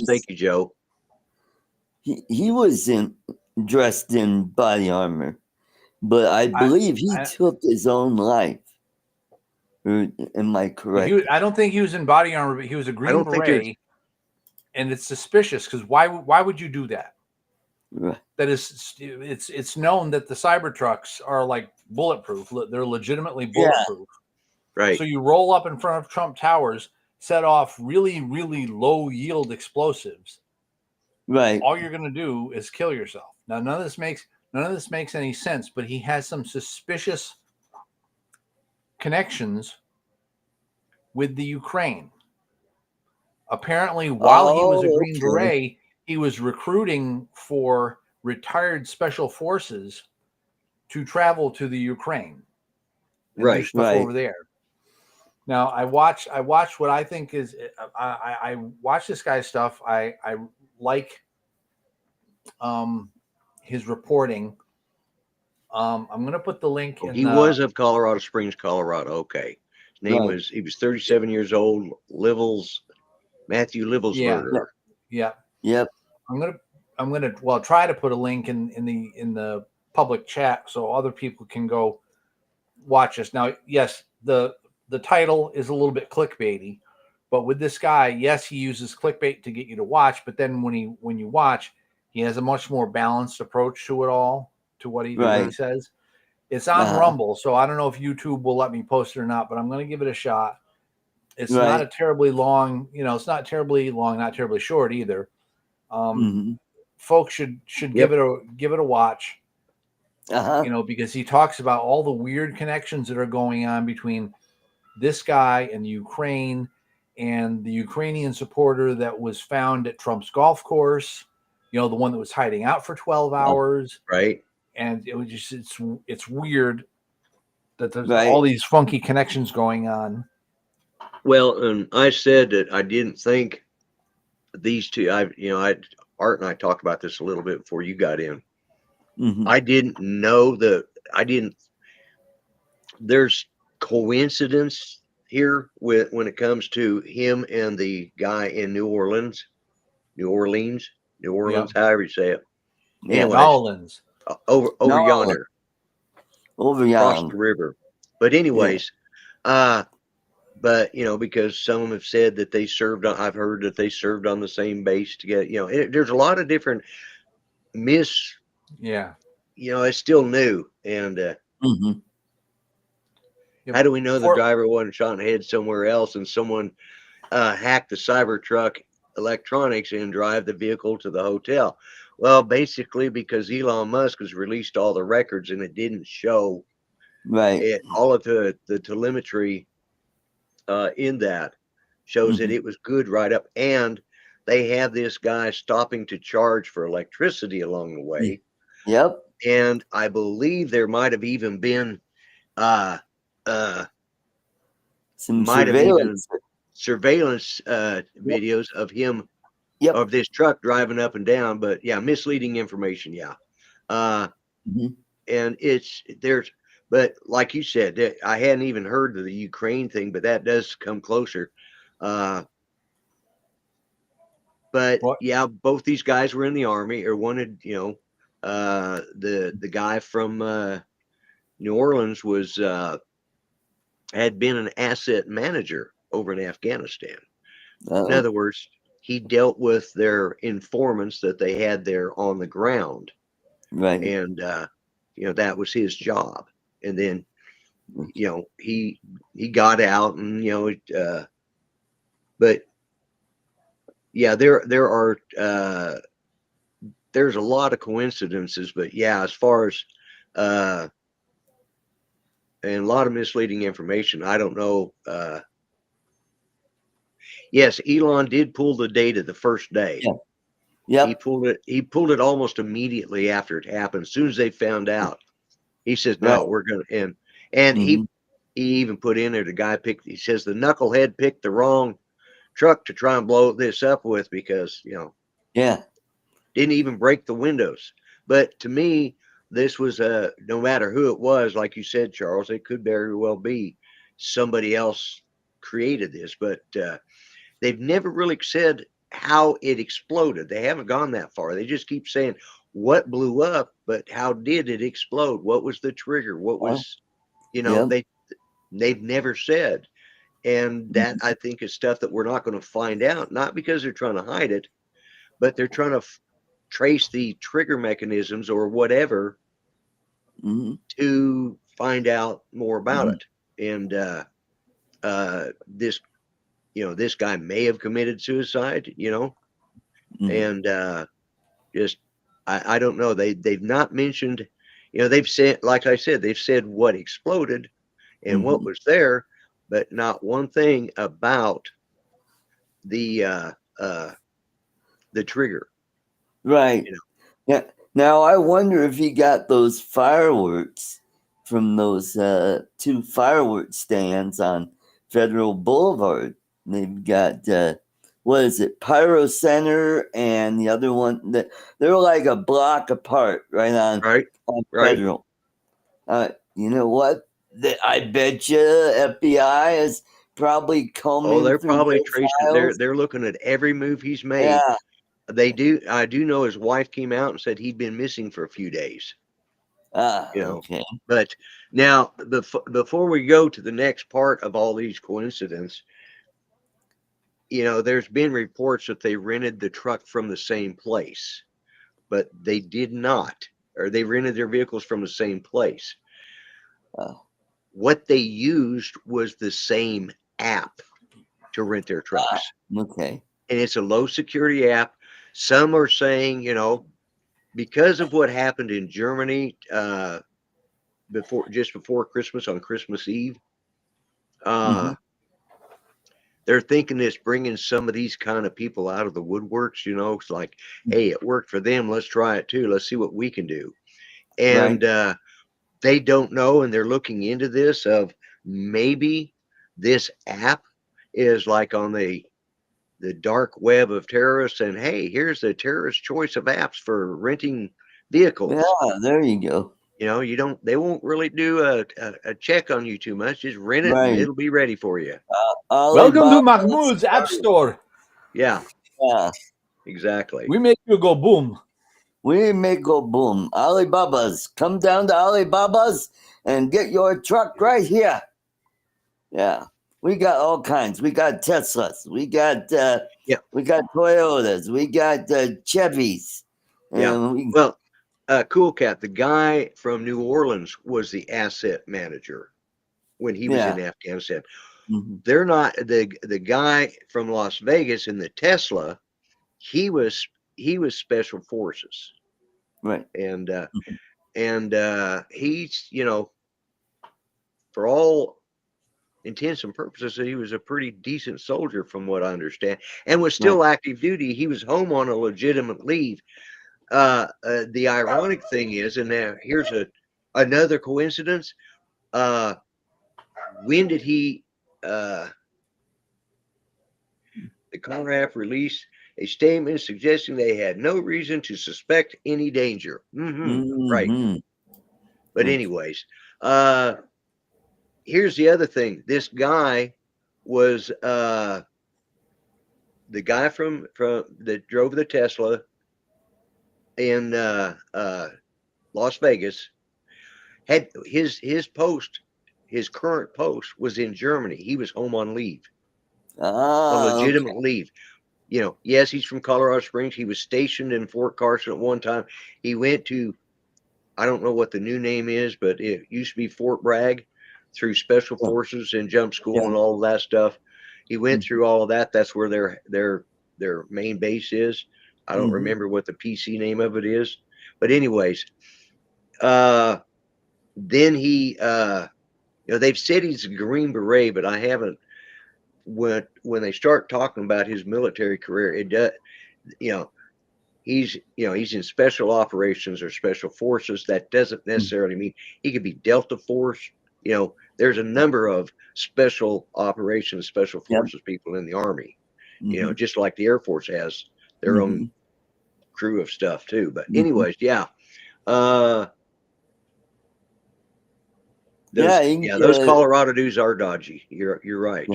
thank you, Joe. He was dressed in body armor, but I believe he took his own life. Or am I correct? I don't think he was in body armor, but he was a Green Beret, and it's suspicious because why would you do that? Right. That is, it's known that the Cybertrucks are like bulletproof. They're legitimately bulletproof. Yeah. Right. So you roll up in front of Trump Towers, set off really, really low yield explosives. Right. All you're going to do is kill yourself. Now, none of this makes any sense, but he has some suspicious connections with the Ukraine. Apparently, while he was a Green Beret, he was recruiting for retired special forces to travel to the Ukraine and do stuff over there. Now, I watched what I think is I watch this guy's stuff. I like his reporting. I'm going to put the link in. He was of Colorado Springs, Colorado. Okay. His name Right. he was 37 years old, Matthew Livelsberger. Yeah. Yep. I'm gonna try to put a link in the public chat so other people can go watch this. Now, yes, the title is a little bit clickbaity, but with this guy, yes, he uses clickbait to get you to watch, but then when you watch, he has a much more balanced approach to it all, to what he says. It's on Rumble, so I don't know if YouTube will let me post it or not, but I'm going to give it a shot. It's not a terribly long, it's not terribly long, not terribly short either. Folks should give it a watch. Because he talks about all the weird connections that are going on between this guy and Ukraine and the Ukrainian supporter that was found at Trump's golf course, the one that was hiding out for 12 hours. Right. And it was just, it's weird that there's all these funky connections going on. Well, and I said that I didn't think these two, Art and I talked about this a little bit before you got in. I didn't know there's coincidence here when it comes to him and the guy in New Orleans, however you say it. Anyways, New Orleans. Over yonder. Across the river. But anyways, but because some have said that they served on, I've heard that they served on the same base together. There's a lot of different it's still new. And how do we know the driver wasn't shot in the head somewhere else and someone hacked the Cybertruck electronics and drive the vehicle to the hotel? Well, basically because Elon Musk has released all the records and it didn't show all of the telemetry in that shows that it was good right up, and they have this guy stopping to charge for electricity along the way. Yep. And I believe there might have even been some surveillance videos of him of this truck driving up and down, but misleading information. And but like you said, I hadn't even heard of the Ukraine thing, but that does come closer. But both these guys were in the Army or wanted, the guy from New Orleans had been an asset manager over in Afghanistan. In other words, he dealt with their informants that they had there on the ground. Right. And, that was his job. And then, he got out and, but there are, there's a lot of coincidences, but as far as, and a lot of misleading information. I don't know. Yes, Elon did pull the data the first day. Yeah. He pulled it almost immediately after it happened. As soon as they found out, he says, no, we're going to, and he even put in there, the guy he says the knucklehead picked the wrong truck to try and blow this up with because, didn't even break the windows. But to me, this was no matter who it was, like you said, Charles, it could very well be somebody else created this, but they've never really said how it exploded. They haven't gone that far. They just keep saying what blew up, but how did it explode? What was the trigger? What was, they've never said. And that I think is stuff that we're not going to find out, not because they're trying to hide it, but they're trying to trace the trigger mechanisms or whatever to find out more about it. And this guy may have committed suicide, and just I don't know. They've not mentioned, they've said, like I said, they've said what exploded and what was there, but not one thing about the trigger. Right. Yeah. Now I wonder if he got those fireworks from those 2 fireworks stands on Federal Boulevard. They've got what is it, Pyro Center, and the other one that they're like a block apart, right on Right. Federal. You know what? I bet you FBI is probably combing Oh, they're through probably those tracing. files. They're looking at every move he's made. Yeah. They do. I do know his wife came out and said he'd been missing for a few days. Okay. But now, before we go to the next part of all these coincidences, there's been reports that they rented the truck from the same place, but they did not, or they rented their vehicles from the same place. What they used was the same app to rent their trucks. Okay. And it's a low security app. Some are saying, because of what happened in Germany before Christmas, on Christmas Eve, they're thinking it's bringing some of these kind of people out of the woodworks. It's like, hey, it worked for them. Let's try it too. Let's see what we can do. And they don't know, and they're looking into this of maybe this app is like on the dark web of terrorists, and hey, here's the terrorist choice of apps for renting vehicles. Yeah, there you go. They won't really do a check on you too much. Just rent it and it'll be ready for you. Welcome to Mahmoud's App Store. Yeah, exactly. We make you go boom. We may go boom. Alibaba's. Come down to Alibaba's and get your truck right here. Yeah. We got all kinds. We got Teslas. We got we got Toyotas. We got Chevys. Well, Cool Cat, the guy from New Orleans, was the asset manager when he was in Afghanistan. They're not the guy from Las Vegas in the Tesla. He was special forces, right? And he's for all intents and purposes, he was a pretty decent soldier, from what I understand, and was still active duty. He was home on a legitimate leave. The ironic thing is, and now here's another coincidence. When did he? The CONRAF released a statement suggesting they had no reason to suspect any danger. Right. But anyways, here's the other thing. This guy was the guy from that drove the Tesla in Las Vegas. Had his current post was in Germany. He was home on leave, on legitimate leave. Yes, he's from Colorado Springs. He was stationed in Fort Carson at one time. He went to, I don't know what the new name is, but it used to be Fort Bragg, through Special Forces and jump school and all of that stuff. He went through all of that. That's where their main base is. I don't remember what the PC name of it is, but anyways, then he, they've said he's a Green Beret, but I haven't. When they start talking about his military career, it does, he's in special operations or special forces. That doesn't necessarily mean he could be Delta Force. There's a number of special operations, special forces people in the Army. Just like the Air Force has their own crew of stuff too. But anyways, those Colorado dudes are dodgy. You're right.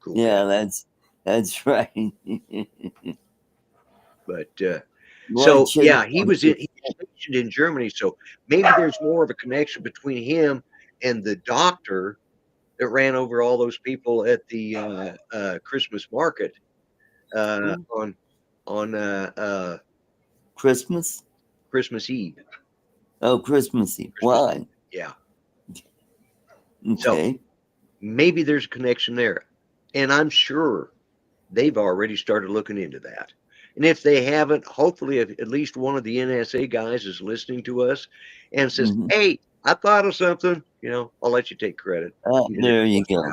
Cool. Yeah, that's right. But so he was stationed in Germany. So maybe there's more of a connection between him and the doctor that ran over all those people at the Christmas market on Christmas Eve. Oh, Christmas Eve. Why? Yeah. Okay. So maybe there's a connection there. And I'm sure they've already started looking into that. And if they haven't, hopefully at least one of the NSA guys is listening to us and says, hey, I thought of something. I'll let you take credit. There you go.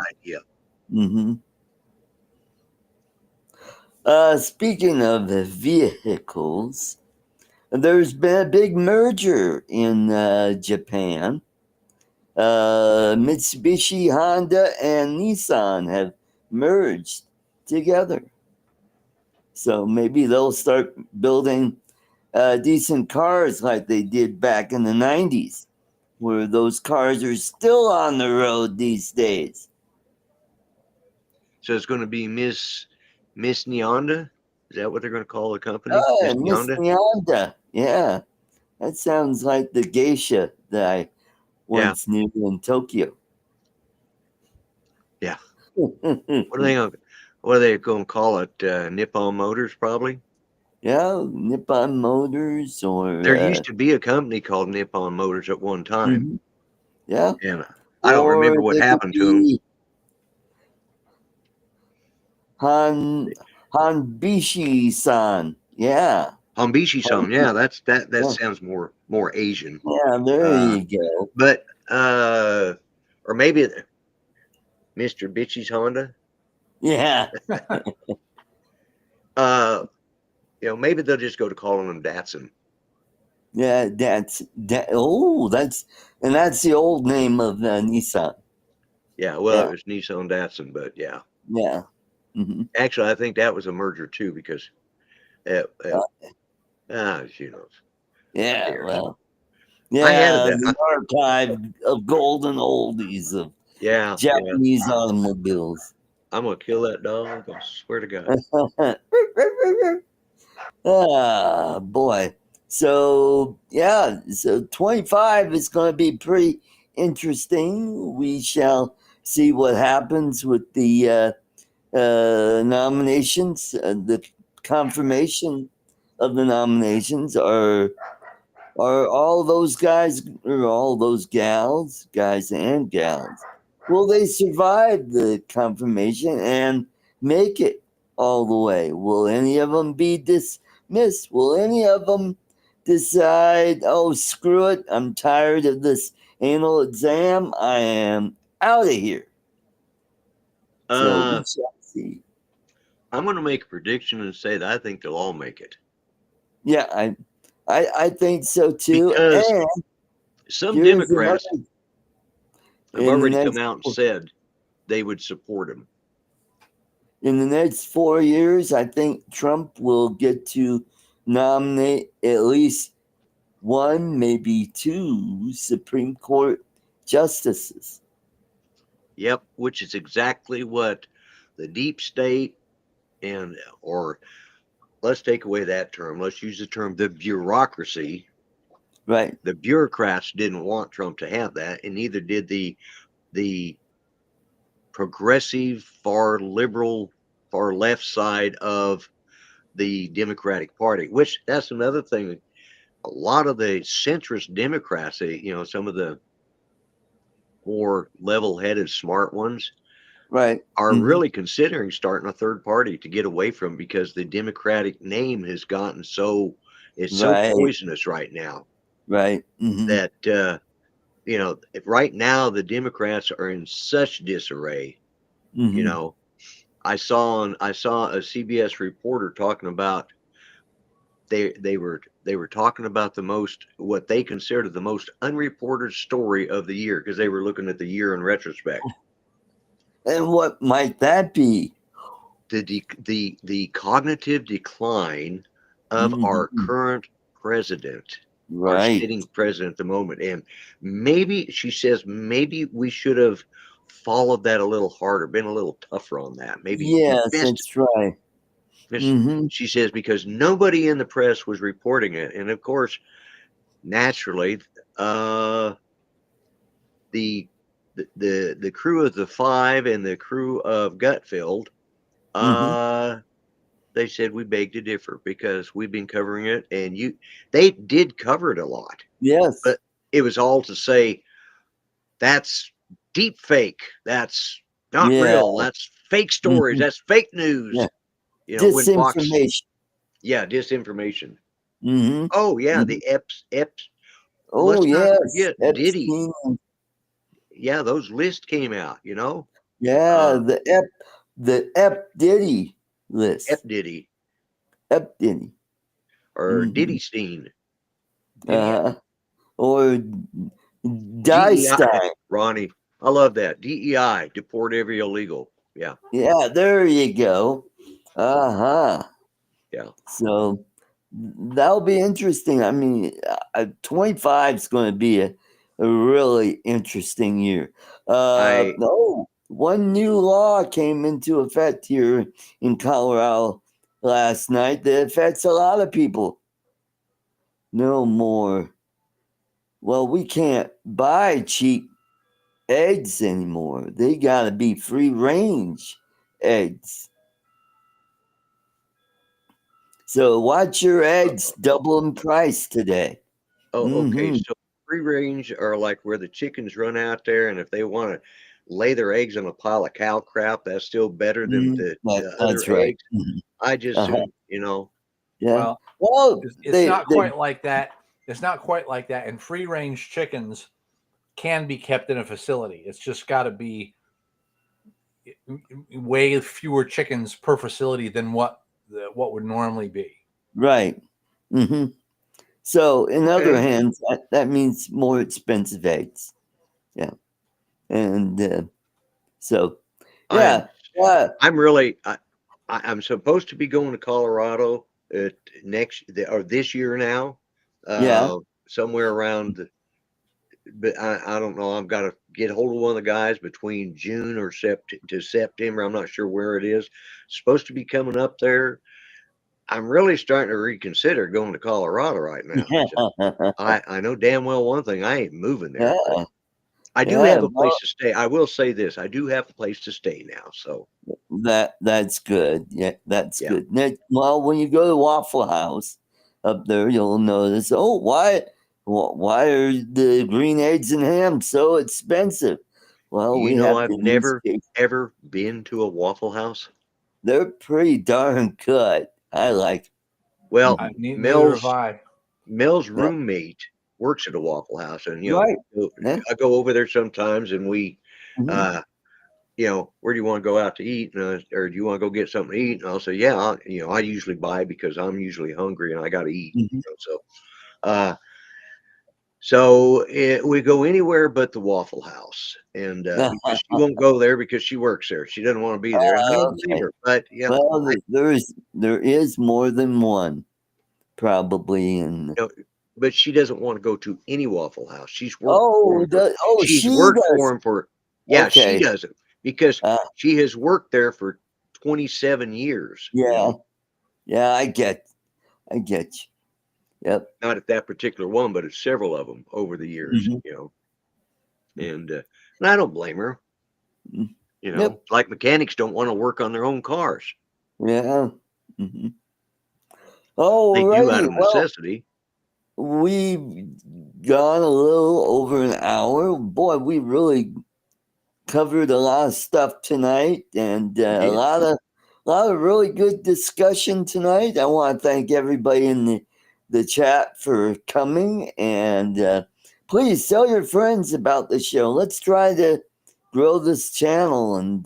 Idea. Speaking of vehicles, there's been a big merger in Japan. Mitsubishi, Honda, and Nissan have merged together. So maybe they'll start building decent cars like they did back in the 90s, where those cars are still on the road these days. So it's going to be Miss Nyanda. Is that what they're going to call the company? Oh, Miss Miss Nyanda. Nyanda. Yeah, that sounds like the geisha that I Yeah, once knew in Tokyo. yeah. What are they going to call it? Nippon Motors, probably. Yeah, Nippon Motors There or used to be a company called Nippon Motors at one time, mhm, yeah, and I don't or remember what they could happened to them. be Hanbishi-san. Yeah, Hambishi-san. Yeah, that yeah, sounds more Asian. yeah. There Uh, you go. but or maybe Mr. Bitchy's Honda. Yeah, Uh, maybe they'll just go to calling them Datsun. yeah. That. Oh, that's the old name of Nissan. Yeah, well, Yeah, it was Nissan Datsun, but yeah. yeah. Hmm. Actually, I think that was a merger too because, she knows. Who Yeah. cares? Well. I had Yeah, that. the archive of golden oldies of Yeah, yeah. Japanese automobiles. I'm gonna kill that dog. I swear to God. Ah, boy. So, yeah, so 25 is going to be pretty interesting. We shall see what happens with the nominations, the confirmation of the nominations. Are all those guys or all those gals, guys and gals, will they survive the confirmation and make it all the way? Will any of them be dismissed? Will any of them decide, oh, screw it, I'm tired of this anal exam, I am out of here? So we Uh, shall see. I'm gonna make a prediction and say that I think they'll all make it Yeah, I think so too. because And some here's another Democrats have in the already come next out and said they would support him. in the next 4 years, I think Trump will get to nominate at least one, maybe two Supreme Court justices. Yep, which is exactly what the deep state or let's take away that term. Let's use the term the bureaucracy. Right, The bureaucrats didn't want Trump to have that, and neither did the progressive, far liberal, far left side of the Democratic Party. Which that's another thing. A lot of the centrist Democrats, some of the more level-headed, smart ones, right, are really considering starting a third party to get away from because the Democratic name has gotten it's so right, poisonous right now right. that right now the Democrats are in such disarray. You Hmm. know, I saw a CBS reporter talking about they were talking about the most what they considered the most unreported story of the year because they were looking at the year in retrospect. And what might that be? The cognitive decline of our Hmm. current president, our Right. sitting president at the moment. And maybe she says maybe we should have followed that a little harder, been a little tougher on that. Maybe Yes, invested. that's right. Hmm. She says because nobody in the press was reporting it, and of course, naturally, uh, the the crew of the Five and the crew of Gutfeld, Hmm. uh, they said we beg to differ because we've been covering it, and they did cover it a lot, Yes. but it was all to say that's deep fake, that's not Yeah. real, that's fake stories, Hmm. that's fake news. Yeah. When Fox, Disinformation. yeah, disinformation. Hmm. Oh yeah, Hmm. the Eps. Oh Let's not yes, forget Diddy. Epstein. Yeah, those lists came out. Yeah, Uh, the Ep Diddy Ep list. Diddy Ep Diddy. or Hmm. Diddy Steen. Diddy Or DEI. Dystine. Ronnie, I love that. DEI, deport every illegal. Yeah. Yeah, there you go. Uh huh. Yeah. So that'll be interesting. I mean, 25 is going to be a really interesting year. I No, one new law came into effect here in Colorado last night that affects a lot of people. No more. Well, we can't buy cheap eggs anymore. They got to be free range eggs. So watch your eggs double in price today. okay. Mm-hmm. So free range are like where the chickens run out there, and if they want to lay their eggs on a pile of cow crap, that's still better than the other That's right. eggs. I just, Uh-huh. Yeah. Well, Well, it's not quite like that. It's not quite like that. And free range chickens can be kept in a facility. It's just got to be way fewer chickens per facility than what would normally be. right. Mm-hmm. So, in other okay. hands, that means more expensive eggs. Yeah. And so, I'm yeah. Yeah. I'm really I'm supposed to be going to Colorado or this year now, Yeah. somewhere around. But I don't know. I've got to get hold of one of the guys between June or to September. I'm not sure where it is. Supposed to be coming up there. I'm really starting to reconsider going to Colorado right now. I know damn well one thing. I ain't moving there, but Yeah. I do Yeah. have a Well, place to stay. I will say this: I do have a place to stay now. So that's good. Yeah, that's yeah. good. Well, when you go to Waffle House up there, you'll notice. Oh, why are the green eggs and ham so expensive? Well, You we know, have I've to in this never case. ever been to a Waffle House. They're pretty darn good. I like. Well, Mhm. Neither have I. Mel's Yeah, roommate works at a Waffle House, and right. Yeah. I go over there sometimes, and we, Mhm. uh, where do you want to go out to eat, or do you want to go get something to eat? And I'll say, yeah, I usually buy because I'm usually hungry and I got to eat. Mhm. Uh, so we go anywhere but the Waffle House, and because she won't go there because she works there, she doesn't want to be there, and I don't blame Okay. her. But yeah, Well, there is more than one probably in. you know, but she doesn't want to go to any Waffle House. Oh, She's she worked for does. him for yeah, she Okay. doesn't because Uh, she has worked there for 27 years, yeah. Yeah. I get you. Yep. not at that particular one, but at several of them over the years, Mhm. and I don't blame her, Mm. Yep. like mechanics don't want to work on their own cars. Yeah. Hmm. They do out Alrighty. of Well, necessity. we've gone a little over an hour. Boy, we really covered a lot of stuff tonight, and We a did. lot of really good discussion tonight. I want to thank everybody in the chat for coming, and please tell your friends about the show. Let's try to grow this channel and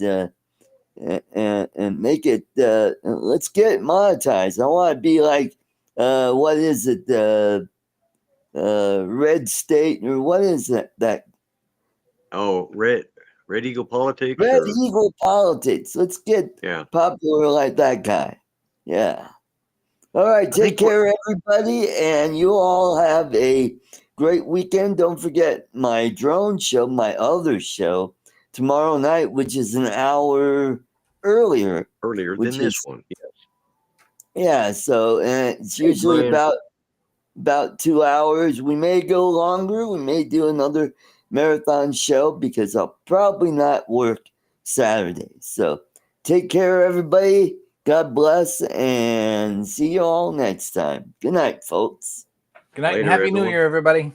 make it. Let's get it monetized. I want to be like, what is it? Red State, or what is that Oh, Red Eagle Politics, Red or Eagle Politics. Let's get yeah. popular like that guy. Yeah. All right. I Take think what care, everybody. And you all have a great weekend. Don't forget my drone show, my other show, tomorrow night, which is an hour earlier, earlier than which this is, one. yeah. So it's Hey, usually Brian. about 2 hours. We may go longer. We may do another marathon show because I'll probably not work Saturday. So take care, everybody. God bless, and see you all next time. Good night, folks. Good night and Later, Happy New everyone. Year, everybody. Happy